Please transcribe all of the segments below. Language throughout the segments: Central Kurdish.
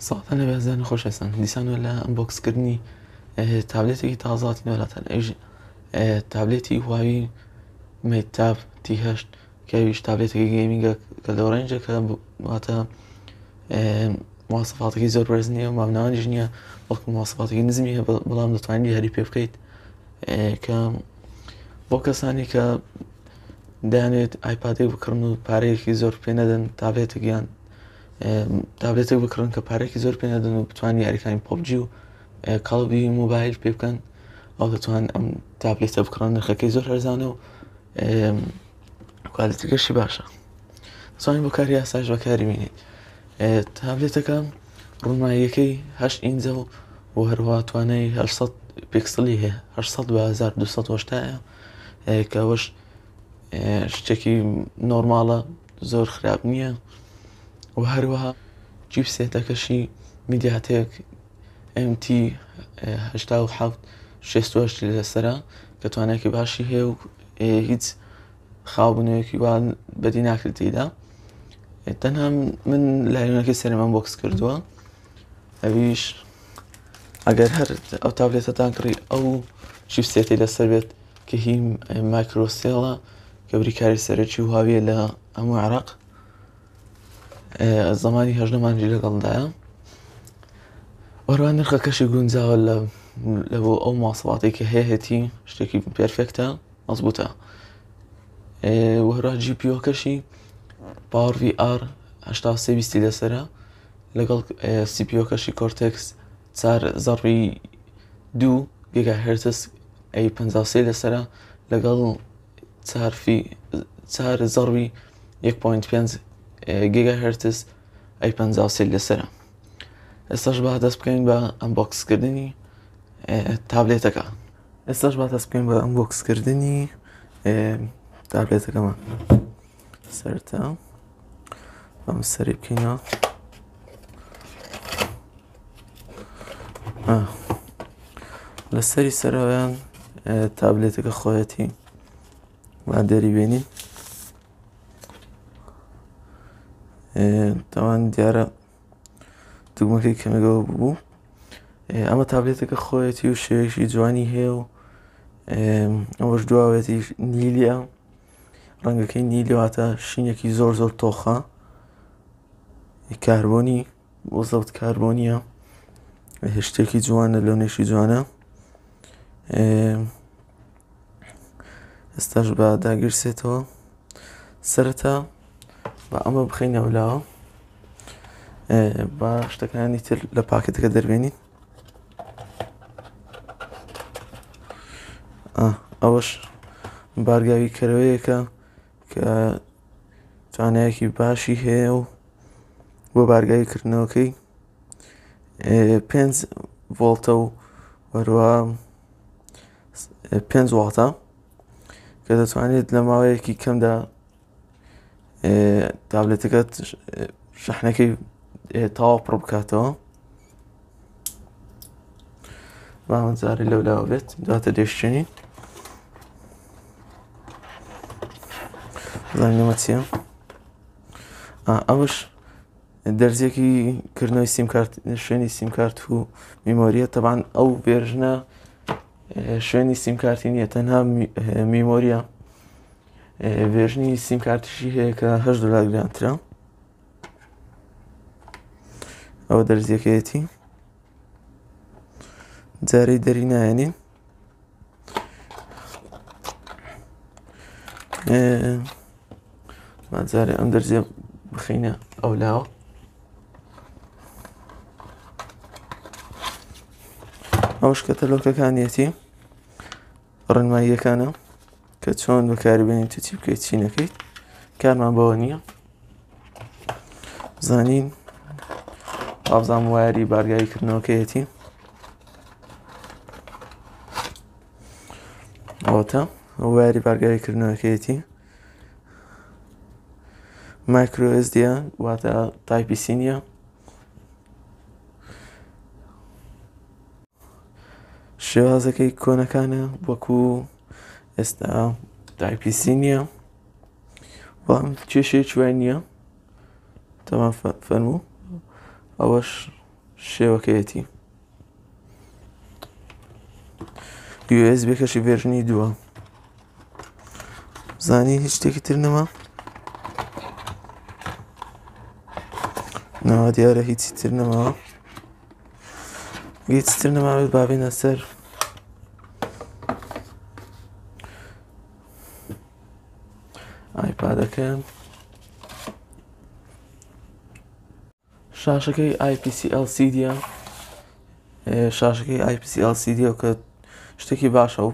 ساڵتانە بەزانە خۆش هەستن دیسانوە لە ئەمبۆکسکردنی تابلێتێکی تازاتی وڵاتەن ئەوش تابلێتی هواوی مەیتاب T8 کەویش تابلێتێکی گەیمینگە کە لەو ڕێنجە کە واتە مواصفاتێکی زۆر بەرز نییە و مامناوانیش نییە وەڵکو مواصفاتێکی نزمی هەیە بەڵام دەتوانین هەری پێ بکەیت کە بۆ کەسانی کە دەیانێت ئایپادێک بکڕن و پارەیەکی زۆر پێ نەدەن تابلێتێکیان تابلێتێک بکڕن کە پارێکی زۆر پێ نەدەن و بتوانین یاریەکانی PUBG و کاڵبی موبایل پێ بکەن ئەو دەتوان ئەم تابلێتە بکڕن نرخەکەی زۆر هەرزانە و کوالیتیکەشی باشە دەتوانین بۆ کاری ئاسایش بەکاری بێنیت تابلێتەکە ڕوونماییەکەی 8 ئینچە و هەروەها توانای 800 پیکسلی هەیە 800 بە 1280 کە ئەوەش شتێکی نۆرماڵە زۆر خراپ نییە و هەروەها چیپسێتەکەشی میدیاتێک MT 8768 لەسەرە کە توانایەکی باشی هەیە و هیچ خاوبوونەوەیەکی وان بەدی ناکرێت تێیدا تەنها من لایەنەکەی سەرم ئەنبۆکس کردووە ئەویش ئەگەر هەر ئەو تابلێتەتان کڕی ئەو چیپسێتی لەسەر بێت کە هی مایکرۆسێڵە کە بریکاری سەرەکی هواویە لە هەموو عێراق زەمانی 18 مانگی لەگەڵدایە وەروان نرخەکەشی گونجاوە لە بۆ ئەو مواصفاتی کە هەیەتی شتێکی پێرفێکتە مەزبوطە وەروە GPU-کەشی PowerVR 8320 لەسەرە لەگەڵ CPU-کەشی Cortex 4.2 GHz A53 لەسەرە لەگەڵ 4.1.5 GHz A53 لەسەرە ئێستاش با دەست بکەین بە ئەنبۆکسکردنی تابلێتەکە تابلێتەکەمان سەرتا بەم سەری بکەینەوە لە سەری سەرەوەیان تابلێتەکە خۆیەتی با دەری بێنین تاوان دیارە دوگمەکەی کەمێکەوە بوو ئەمە تابلێتەکە خۆیەتی و شێوەیەکی جوانی هەیە و ئەوەش دواوێتی نیلیە ڕەنگەکەی نیلی واتە شینێکی زۆر زۆر تۆخە کاربۆنی بۆ زەوت کاربۆنیە شتێکی جوانە لەونێشی جوانە ئێستاش بە داگیرسێتەوە سەرەتا بە ئەمە بخەینەوە لاوە با شتەکانی تر لە پاکێتەکە دەربێنین ئەوەش بارگاوی کەرەوەیەکە کە توانایەکی باشی هەیە و بۆ بارگای کردنەوەکەی 5 ڤۆڵتە و وەروە 5 واتە کە دەتوانێت لە ماوەیەکی کەمدا تابلێتەکەت شەحنەکەی تەواو پڕ بکاتەوە بامەجارێ لەولاوە بێت دواتە دێشتێنین زانینەوە چییە ئەوش دەرزێکی کردنەوەی سیمکارت شوێنی سیمکارت و میمۆریە تەبان ئەو ڤێرژنە شوێنی سیمکارتی نییە تەنها میمۆریە ڤێژنی سیمکارتیشی هەیە کە $8 گرانترە ئەوە دەرزیەکەیەتی جارەی دەری نایەنین جارێ ئەم دەرزیە بخینە ئەو لاوە ئەوش کە تەلۆکەکانیەتی ڕێنماییەکانە کە چۆن بەکاربێنیت و چی بکەیت چی نەکەیت کارمان بەوە نییە زانین ئازام وایری بارگایی کردنەوەکەیەتی ئەوەتە وایری بارگایی کردنەوەکەیەتی مایکرۆ SDە واتە تایپی C نییە شێوازەکەی کۆنەکانە وەکو ئێستا تایپی C نییە بەڵام کێشەیەکی وای نییە تەمام فەرموو ئەوەش شێوەکەیەتی USB کەشی ڤێرژنی 2 زانی هیچ شتێکی تر نەما نەوە دیارە هیچی تر نەماوە هیچ تر نەماوێت با بێنە سەر ئایپادەکە شاشەکەی IPS LCD شاشەکەی IPS LCD کە شتێکی باشە و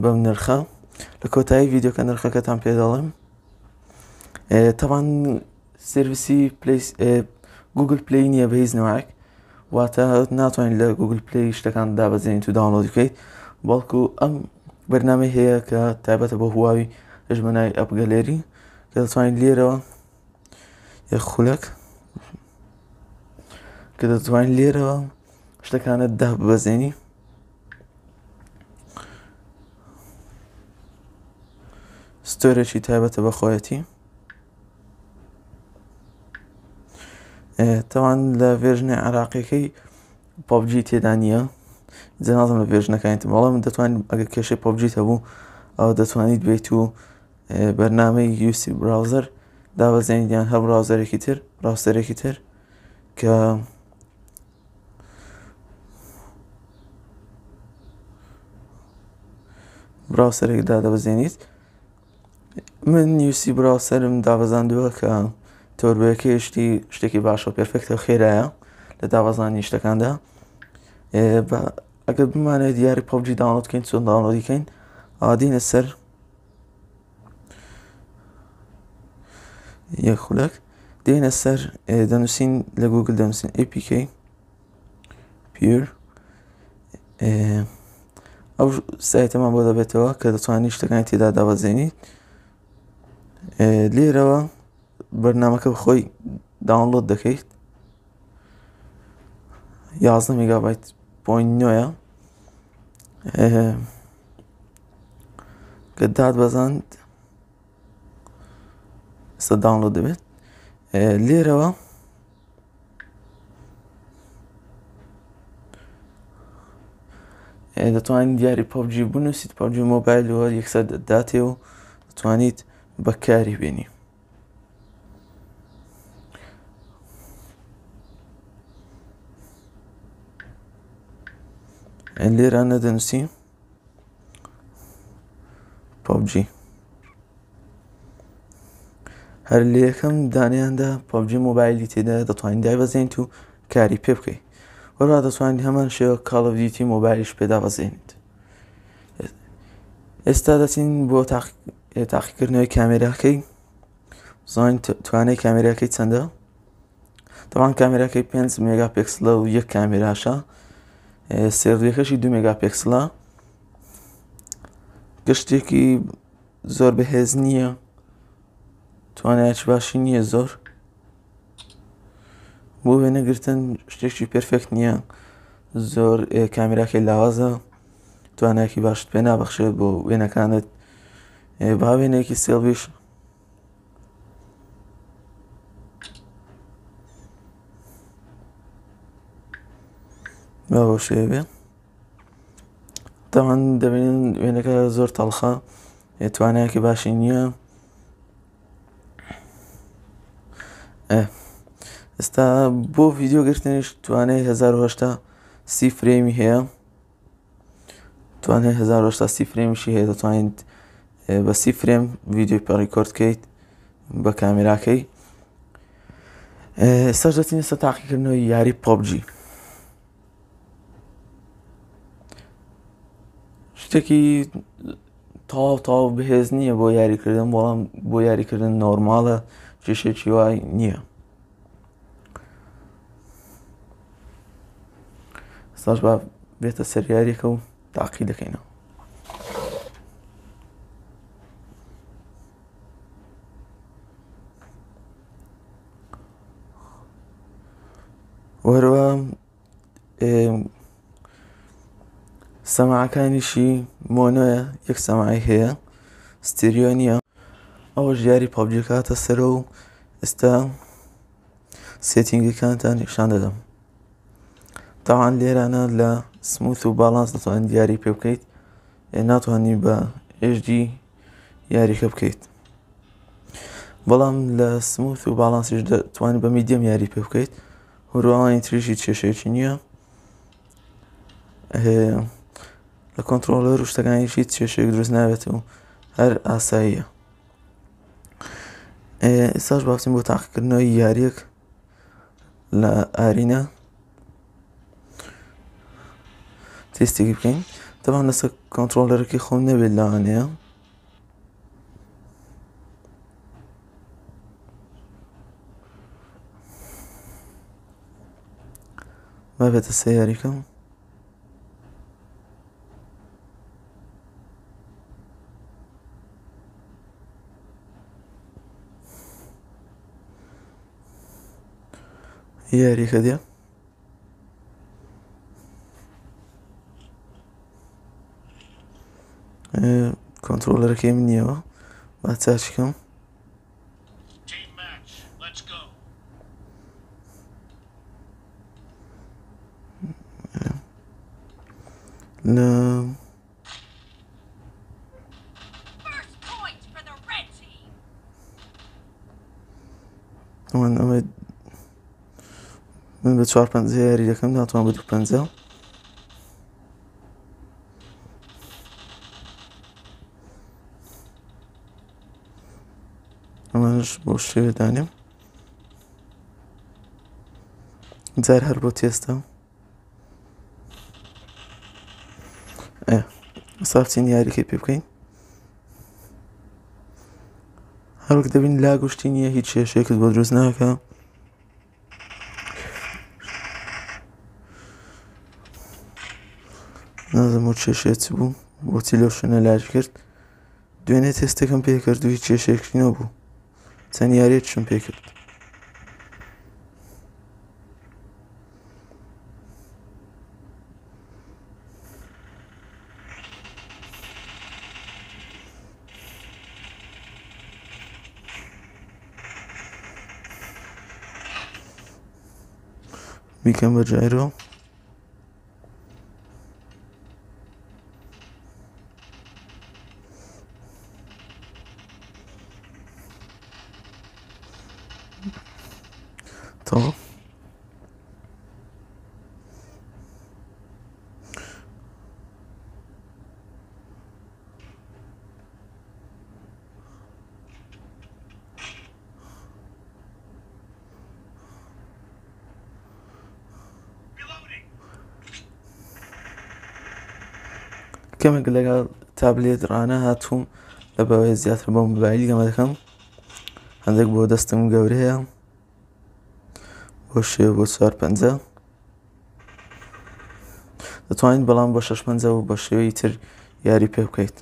بەم نرخە لە کۆتایی ڤیددیۆکە نرخەکەتان پێ دەڵێم تەوان سرویسی گوگل پلی نییە بە هیچ نەوەیەک واتە ناتوانین لە گوگل پلی شتەکان دابەزێنیت و داونلۆدی بکەیت بەڵکو ئەم بەرنامەی هەیە کە تایبەتە بۆ هواوی ژمنای ئەپگەلێری کە دەتوانین لێرەوە یەخولەک کە دەتوانین لێرەوە شتەکانت داببەزێنی ستۆرێکی تایبەتە بە خۆیەتی تەوان لە ڤێرژنی عراقیەکەی PUBG تێدا نییە جەنازم لە ڤێرژنەکانیتر بەڵام دەتوانین ئەگەر کێشەی PUBG هەبوو ئەو دەتوانیت بێت و بەرنامەی UC براوزەر دابەزێنیت یان هەر براوزەرێکی تر کە براوزەرێکدا دەبەزێنیت من UC براوزەرم دابەزاندووە کە تۆربەکەی شتێکی باشە و پێرفێکتە خێرایە لە دابەزانی شتەکاندا ئەگەر بمانێت دیاری PUBG داونلۆد بکەین چۆن داونلۆدی بکەین ئادینە سەر یەخولەک دێنە سەر دەنووسین لە گوگل دەنووسین APK pure ئەو سایتەمان بۆ دەبێتەوە کە دەتوانین شتەکانی تێدا دابەزێنیت لێرەوە بەرنامەکە بخۆی داونلۆد دەکەیت 11 مێگابایت پۆین 9 کە دادبەزاند ئێستا داونلۆد دەبێت لێرەوە دەتوانیت دیاری PUBG بنووسیت PUBG مۆبایلەوە یەکسەر دەداتێ و دەتوانیت بەکاری بێنی لێرانە دەنووسی PUBG هەر لە یەکەم دانیاندا PUBG مۆبایلی تێدا دەتوانین دایبەزێنیت و کاری پێ بکەیت وەرا دەتوانین هەمان شێوە Call of Duty مۆبایلیش پێدا بەزێنیت ئێستا دەچین بۆ تاقیکردنەوەی کامێراکەی بزانین توانای کامێراکەی چەندە تەوان کامێراکەی 5 مێگاپیکسلە و یەک کامێراشە سێڕیەکەشی 2 مێگاپیکسلە گشتێکی زۆر بەهێز نییە توانایەکی باشی نییە زۆر بۆ وێنەگرتن شتێکی پێرفێکت نییە زۆر کامێراکەی لاوازە توانایەکی باشت پێ نابەخشێت بۆ وێنەکانت با وێنەیەکی سێڵویش بۆ شێوە بێ تەوان دەبینن وێنەکە زۆر تەڵخە توانایەکی باشی نییە ئێستا بۆ ڤیدیۆگرتنیش توانای 1080 فرێمی هەیە توانای 1080 فرێمیشی هەیە دەتوانیت بە 30 فرێم ڤیدیۆی ڕیکۆرد بکەیت بە کامێراکەی ئێستاش دەچین ئێستا تاقیکردنەوەی یاری PUBG شتێکی تاو بەهێز نییە بۆ یاریکردن بەڵام بۆ یاریکردن نۆرماڵە کێشێکی وای نییە ئێستاش با بێتە سەر یاریەکە و تاقی دەکەینەوە وەروە سەماعەکانیشی مۆنۆیە یەک سەماعی هەیە ستیریۆ نییە ئەوەش یاری PUBG کاتە سەرە و ئێستا سێتینگەکانتان نیشان دەدەم تاوان لێرانە لە سموث و باڵانس دەتوانین دیاری پێ بکەیت، ناتوانانی بە HD یاریکە بکەیت، بەڵام لە سموث و باڵانسیش دەتوانین بە میدیەم یاری پێ بکەیت. هەروەهانی تریشی کێشەیەکی نییە، لە کۆنتڕۆلەر و شتەکانیشی کێشەیەک دروست نابێت و هەر ئاساییە. ئێستاش باوسین بۆ تاقیکردنەوەی یاریەک لە ئارینە تێستێکی بکەین. تەمان لەسەر کۆنتڕۆلەرەکەی خۆم نەبێت لەوانەیە مابێتە سێ یاریکەم. یاریکە دێ کۆنتڕۆلەرەکەی من نییەوە، با چاچکەم لە من بە 4-5 یاری دەکەم، ناتوان بە 2-5. ئەمانش بۆ شێوە دانێم جار هەر بۆ تێستە. ئێستا بچین یاریکەی پێ بکەین. هەروەک دەبین لا گشتی نییە، هیچ کێشەیەکت بۆ دروست ناکە. نازەم بۆ کێشەیە چ بوو، بۆچی لەو شوێنە لاج کرد. دوێنێ تێستێکم پێ کرد و هیچ کێشەیەکی نەبوو، چەند یاریەکیشم پێ کرد. بیکەم بە جایرۆ. تەواو. کەمێک لەگەڵ تابلێت ڕانە هاتووم لە بەوەی زیاتر بۆ مۆبایلی گەمە دەکەم، هەندێک بۆ دەستم گەورەیە بۆ شێوە بۆ 4-5 دەتوانیت، بەڵام بۆ 6-5 و بە شێوەی تر یاری پێ بکەیت.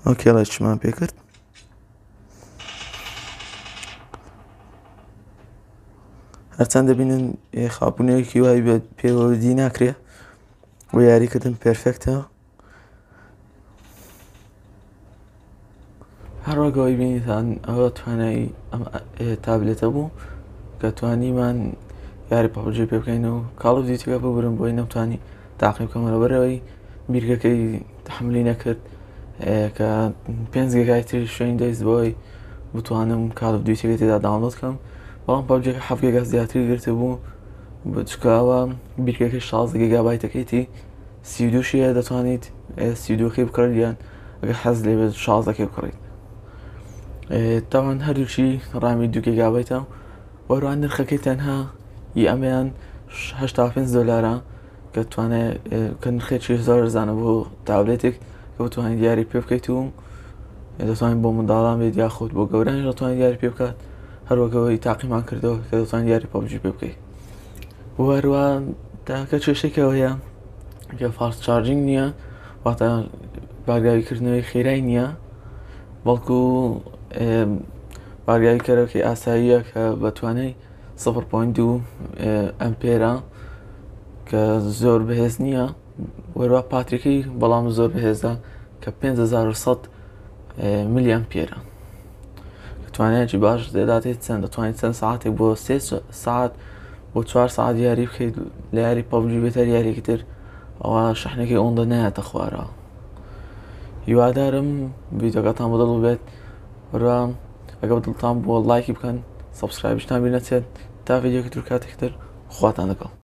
ئۆکێڵێکیمان پێ کرد. هەرچەند دەبینن خاپونەیەکی وای بە پێوەدی ناکرێ بۆ یاریکردن پێرفێکتە. هەروەکەوەی بینیتان ئەوە توانایی ئەم تابلێتە بوو کە توانیمان یاری پەبجی پێ بکەین و کاڵ ئۆف دیوتیەکە ببرم بۆی نەمتوانی تاقی بکەم لەبەرەوەی بیرگەکەی تەحملی نەکرد کە 5 گیگای تری شوێنی دەیست بۆی بتوانم کاڵ ئۆف دیوتیەکە تێدا داونلۆد بکەم، بەڵام پەبجیەکە 7 گیگا زیاتری گرتە بوو، چکەوە بیرگەکەی 16 گیگابایتەکەیتی 32 دەتوانیت 32کەی بکڕیت، یان ئەگەر حەز لێ بێت 16کەی بکڕیت. تاوان هەردووچی ڕامی 2 گیگابایتە، وەروان نرخەکەی تەنها ئەمەیان $85 کە توانێت کە نرخێکی زۆر ئەرزانە بۆ تابلێتێک کە بتوانیت یاری پێ بکەیت و دەتوانیت بۆ منداڵان بێت یاخود بۆ گەورانیش دەتوانیت یاری پێ بکات. هەروەکەوەی تاقیمان کردەوە کە دەتوانیت یاری پەبجی پێ بکەیت. وەروە تاکە کێشێکەوەیە کە فاست چارجینگ نییە، واتە بەڵگاویکردنەوەی خێرای نییە، بەڵکو بارگای کەرەوەی ئاساییە کە بەتوانەی 0.2 ئەمپێرە کە زۆر بەهێز نییە، وەروە پاتریکەی بەڵام زۆر بەهێزە کە 5100 ملی ئەمپێرە، توانایەکی باش دەداتێت چەند دەتوانێت چەند ساعتێک بۆ 3 ساعت بۆ 4 ساعت یاری بکەیت لە یاری پەبجی بێتەر یارێکی تر، ئەوە شحنەکەی ئەوەندە نایەتە خوارەوە. هیوادارم ڤیدیۆکەتان بەدڵ بێت، وەروە ئەگە بەدڵتان بۆ لایکی بکەن، سەبسکرایبشتان بی نەچێت تا ڤیدیۆکی تر کاتێک تر خواتان لەگەڵ.